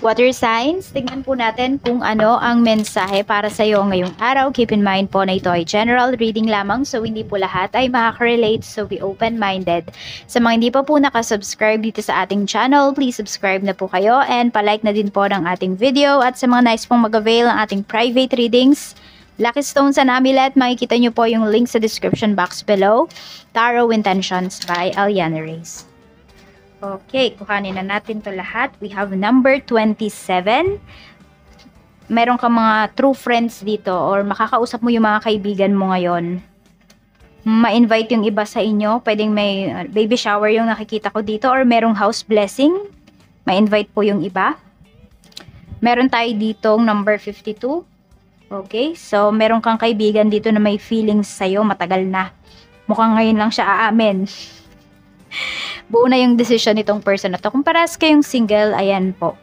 Water signs, tingnan po natin kung ano ang mensahe para sa iyo ngayong araw. Keep in mind po na ito ay general reading lamang, so hindi po lahat ay makaka-relate, so be open-minded. Sa mga hindi pa po nakasubscribe dito sa ating channel, please subscribe na po kayo and palike na din po ng ating video. At sa mga nice pong mag-avail ng ating private readings, Lucky Stones and Amulet, makikita nyo po yung link sa description box below. Tarot Intentions by Aliana Reyes. Okay, kuhanin na natin to lahat. We have number 27. Meron ka mga true friends dito or makakausap mo yung mga kaibigan mo ngayon. Ma-invite yung iba sa inyo. Pwedeng may baby shower yung nakikita ko dito or merong house blessing. Ma-invite po yung iba. Meron tayo ditong number 52. Okay, so meron kang kaibigan dito na may feelings sa'yo matagal na. Mukhang ngayon lang siya aamin. Buo na yung decision nitong person na to. Kung parehas kayong single, ayan po.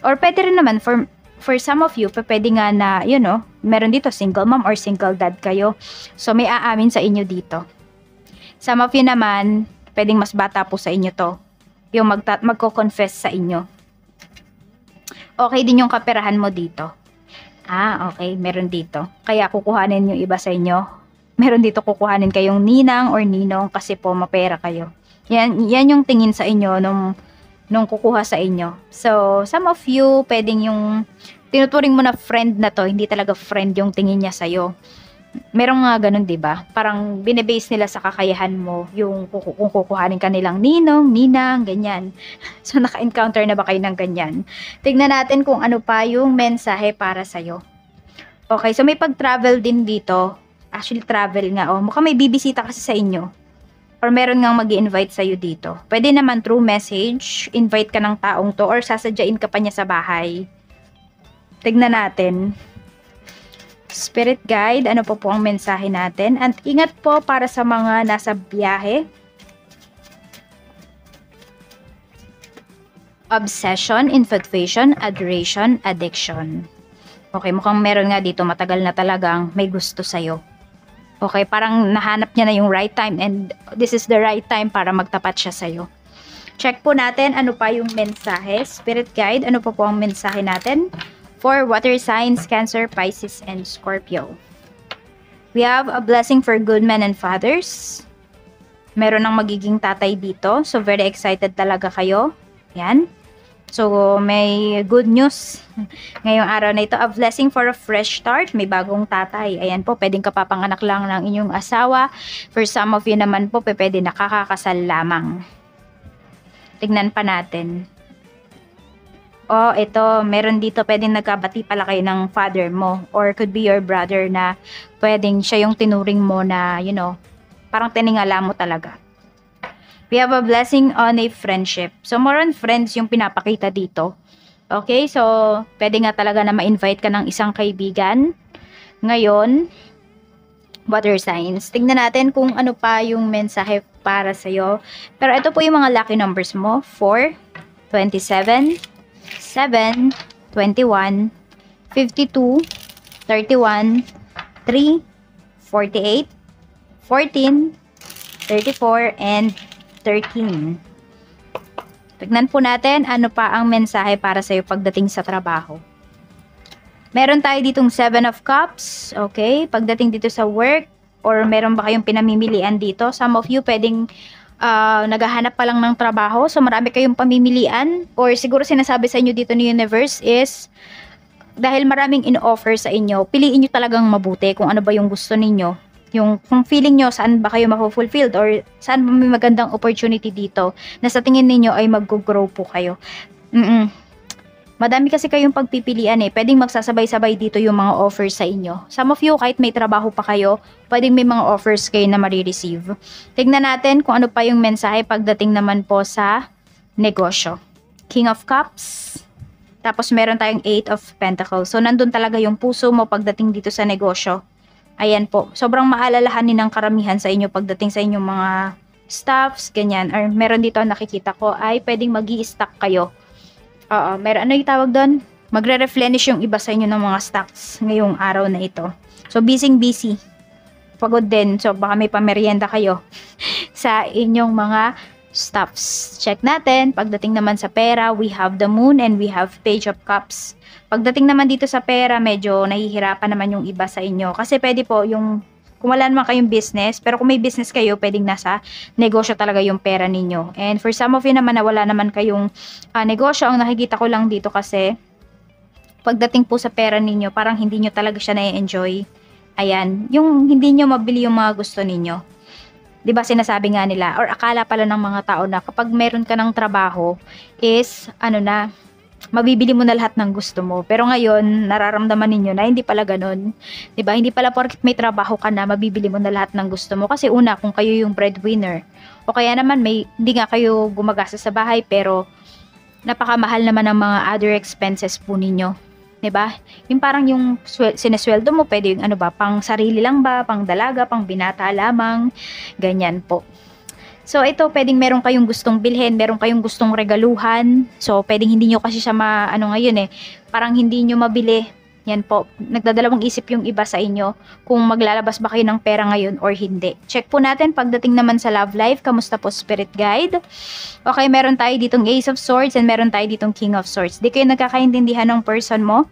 Or pwede rin naman, for some of you, pwede nga na, you know, meron dito single mom or single dad kayo. So, may aamin sa inyo dito. Some of you naman, pwedeng mas bata po sa inyo to. Yung magko-confess sa inyo. Okay din yung kaperahan mo dito. Okay, meron dito. Kaya kukuhanin yung iba sa inyo. Meron dito kukuhanin kayong ninang or ninong kasi po mapera kayo. Yan yung tingin sa inyo nung kukuha sa inyo. So, some of you, pwedeng yung tinuturing mo na friend na to, hindi talaga friend yung tingin niya sa'yo. Merong nga ganun, diba? Parang binebase nila sa kakayahan mo, yung kung kukuhanin ka nilang ninong, ninang, ganyan. So, naka-encounter na ba kayo ng ganyan? Tignan natin kung ano pa yung mensahe para sa'yo. Okay, so may pag-travel din dito. Actually, travel nga. Mukhang may bibisita kasi sa inyo. Or meron ngang mag-i-invite sa'yo dito. Pwede naman through message, invite ka ng taong to, or sasadyain ka pa niya sa bahay. Tignan natin. Spirit guide, ano po ang mensahe natin? And ingat po para sa mga nasa biyahe. Obsession, infatuation, adoration, addiction. Okay, mukhang meron nga dito, matagal na talagang may gusto sa'yo. Okay, parang nahanap niya na yung right time and this is the right time para magtapat siya sa'yo. Check po natin ano pa yung mensahe. Spirit guide, ano po ang mensahe natin for water signs, Cancer, Pisces, and Scorpio. We have a blessing for good men and fathers. Meron ng magiging tatay dito. So, very excited talaga kayo. Yan. So, may good news ngayong araw na ito. A blessing for a fresh start. May bagong tatay. Ayan po, pwedeng kapapanganak lang ng inyong asawa. For some of you naman po, pwede nakakakasal lamang. Tignan pa natin. Ito, meron dito, pwedeng nagkabati pala kayo ng father mo. Or could be your brother na pwedeng siya yung tinuring mo na, you know, parang tiningala mo talaga. We have a blessing on a friendship. So, more on friends yung pinapakita dito. Okay, so, pwede nga talaga na ma-invite ka ng isang kaibigan. Ngayon, water signs. Tingnan natin kung ano pa yung mensahe para sa'yo. Pero ito po yung mga lucky numbers mo. 4, 27, 7, 21, 52, 31, 3, 48, 14, 34, and 13. Tignan po natin ano pa ang mensahe para sa'yo pagdating sa trabaho. Meron tayo ditong 7 of Cups. Okay, pagdating dito sa work or meron ba kayong pinamimilian dito? Some of you pwedeng naghahanap pa lang ng trabaho. So marami kayong pamimilian or siguro sinasabi sa inyo dito ni Universe is dahil maraming in-offer sa inyo, piliin nyo talagang mabuti kung ano ba yung gusto ninyo. Kung feeling nyo saan ba kayo mako-fulfilled or saan ba may magandang opportunity dito na sa tingin ninyo ay mag-grow po kayo. Madami kasi kayong pagpipilian pwedeng magsasabay-sabay dito yung mga offers sa inyo. Some of you kahit may trabaho pa kayo, pwedeng may mga offers kayo na marireceive. Tignan natin kung ano pa yung mensahe pagdating naman po sa negosyo. King of Cups. Tapos meron tayong 8 of Pentacles. So nandun talaga yung puso mo pagdating dito sa negosyo. Ayan po, sobrang maalalahanin ng karamihan sa inyo pagdating sa inyong mga staffs, ganyan. Or meron dito nakikita ko ay pwedeng mag-i-stock kayo. Meron, ano yung tawag doon? Magre-replenish yung iba sa inyo ng mga stocks ngayong araw na ito. So, busy. Pagod din. So, baka may pamerienda kayo sa inyong mga stuffs. Check natin. Pagdating naman sa pera, we have the moon and we have page of cups. Pagdating naman dito sa pera, medyo nahihirapan naman yung iba sa inyo. Kasi pwede po yung, kung wala naman kayong business, pero kung may business kayo, pwedeng nasa negosyo talaga yung pera ninyo. And for some of you naman na wala naman kayong negosyo, ang nakikita ko lang dito kasi, pagdating po sa pera ninyo, parang hindi nyo talaga siya na-enjoy. Ayan, yung hindi nyo mabili yung mga gusto ninyo. 'Di ba sinasabi nga nila, or akala pala ng mga tao na kapag meron ka ng trabaho, is, mabibili mo na lahat ng gusto mo. Pero ngayon, nararamdaman ninyo na hindi pala ganun. 'Di ba? Hindi pala porket may trabaho ka na, mabibili mo na lahat ng gusto mo. Kasi una, kung kayo yung breadwinner, o kaya naman hindi nga kayo gumagasa sa bahay, pero napakamahal naman ng mga other expenses po ninyo. 'Di ba? Yung parang yung sinesweldo mo, pwede yung pang sarili lang ba, pang dalaga, pang binata lamang, ganyan po. So ito, pwedeng meron kayong gustong bilhin, meron kayong gustong regaluhan. So pwedeng hindi nyo kasi siya ngayon parang hindi nyo mabili. Yan po, nagdadalawang isip yung iba sa inyo kung maglalabas ba kayo ng pera ngayon or hindi. Check po natin pagdating naman sa love life, kamusta po spirit guide? Okay, meron tayo ditong Ace of Swords and meron tayo ditong King of Swords. Di kayo nagkakaintindihan ng person mo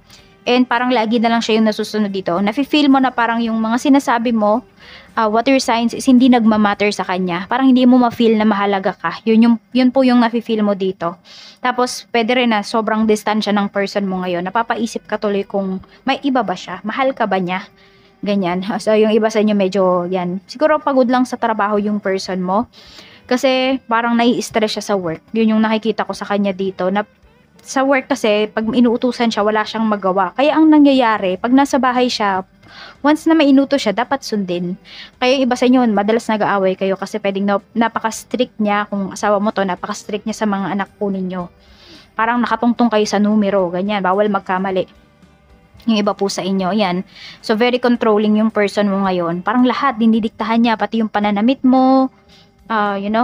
and parang lagi na lang siya yung nasusunod dito. Nafe-feel mo na parang yung mga sinasabi mo, water signs is hindi nagmamatter sa kanya. Parang hindi mo ma-feel na mahalaga ka. Yun po yung nafe-feel mo dito. Tapos, pwede rin na sobrang distansya ng person mo ngayon. Napapaisip ka tuloy kung may iba ba siya? Mahal ka ba niya? Ganyan. So, yung iba sa inyo medyo yan. Siguro pagod lang sa trabaho yung person mo. Kasi parang nai-stress siya sa work. Yun yung nakikita ko sa kanya dito. Na sa work kasi, pag inuutusan siya, wala siyang magawa. Kaya ang nangyayari, pag nasa bahay siya, once na mainuto siya, dapat sundin. Kaya yung iba sa inyo, madalas nag-aaway kayo kasi pwedeng napaka-strict niya, kung asawa mo to, napaka-strict niya sa mga anak po ninyo. Parang nakatungtong kayo sa numero, ganyan, bawal magkamali. Yung iba po sa inyo, yan. So, very controlling yung person mo ngayon. Parang lahat, dinidiktahan niya, pati yung pananamit mo,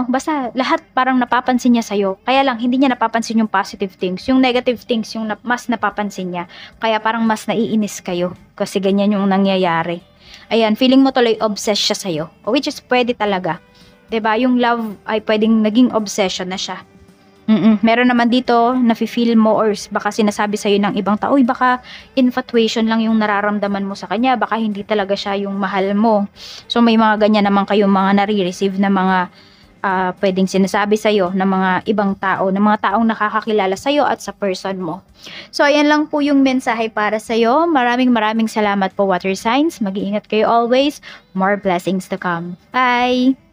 basta lahat parang napapansin niya sa'yo. Kaya lang, hindi niya napapansin yung positive things. Yung negative things, yung mas napapansin niya. Kaya parang mas naiinis kayo. Kasi ganyan yung nangyayari. Ayan, feeling mo tuloy obsessed siya sa'yo. Which is pwede talaga. 'Di ba? Yung love ay pwedeng naging obsession na siya. Meron naman dito, nafe-feel mo or baka sinasabi sa'yo ng ibang tao, baka infatuation lang yung nararamdaman mo sa kanya, baka hindi talaga siya yung mahal mo. So may mga ganyan naman kayong mga nare-receive na mga pwedeng sinasabi sa'yo ng mga ibang tao, ng mga taong nakakakilala sa'yo at sa person mo. So ayan lang po yung mensahe para sa'yo. Maraming salamat po water signs. Mag-iingat kayo always. More blessings to come. Bye!